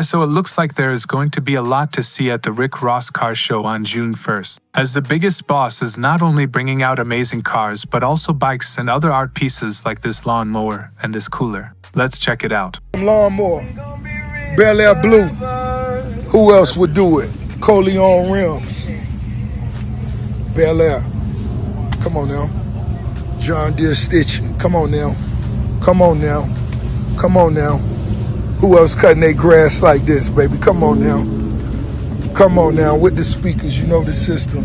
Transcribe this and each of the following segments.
So it looks like there is going to be a lot to see at the Rick Ross Car Show on June 1st, as the biggest boss is not only bringing out amazing cars but also bikes and other art pieces like this lawn mower and this cooler. Let's check it out. Lawnmower, Bel Air Blue. Who else would do it? Coleon rims. Bel Air. Come on now. John Deere stitching. Come on now. Come on now. Come on now. Who else cutting their grass like this, baby? Come on now. Come on now with the speakers. You know the system.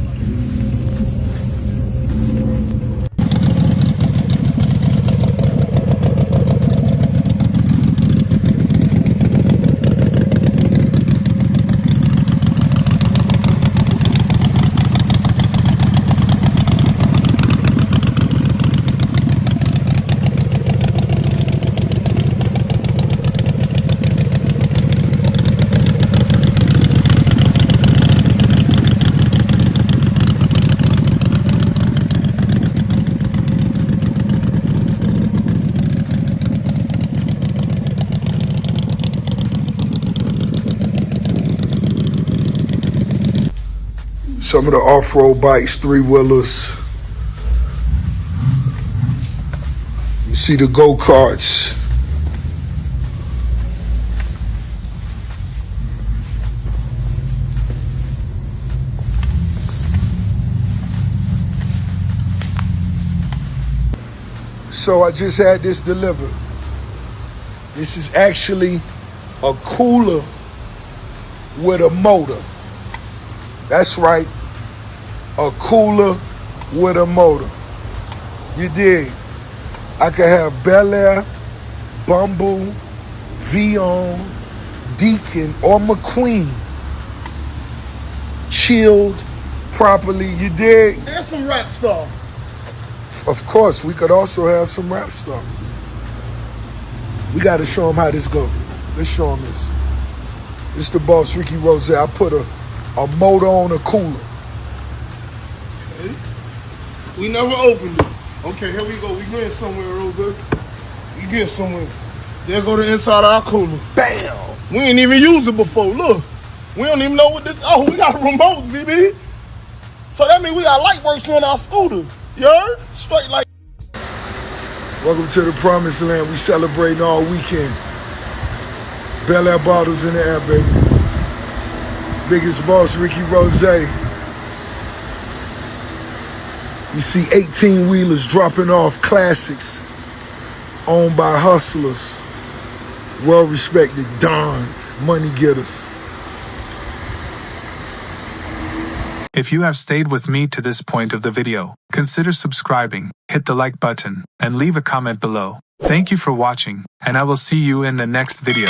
Some of the off-road bikes, three-wheelers. You see the go-karts. So I just had this delivered. This is actually a cooler with a motor. That's right. A cooler with a motor. You dig? I could have Bel Air, Bumble, Vion, Deacon, or McQueen chilled properly. You dig? And some rap stuff. Of course, we could also have some rap stuff. We got to show them how this goes. Let's show them this. This the boss, Ricky Rose. I put a motor on a cooler. Okay. We never opened it. Okay, here we go. We getting somewhere, Rosa. We getting somewhere. There go the inside of our cooler. Bam! We ain't even used it before. Look. We don't even know what this. Oh, we got a remote, ZB. So that means we got light works on our scooter. You heard? Straight like. Welcome to the promised land. We celebrating all weekend. Bel Air bottles in the air, baby. Biggest boss, Ricky Rose. You see 18-wheelers dropping off classics owned by hustlers, well-respected dons, money getters. If you have stayed with me to this point of the video, consider subscribing, hit the like button, and leave a comment below. Thank you for watching, and I will see you in the next video.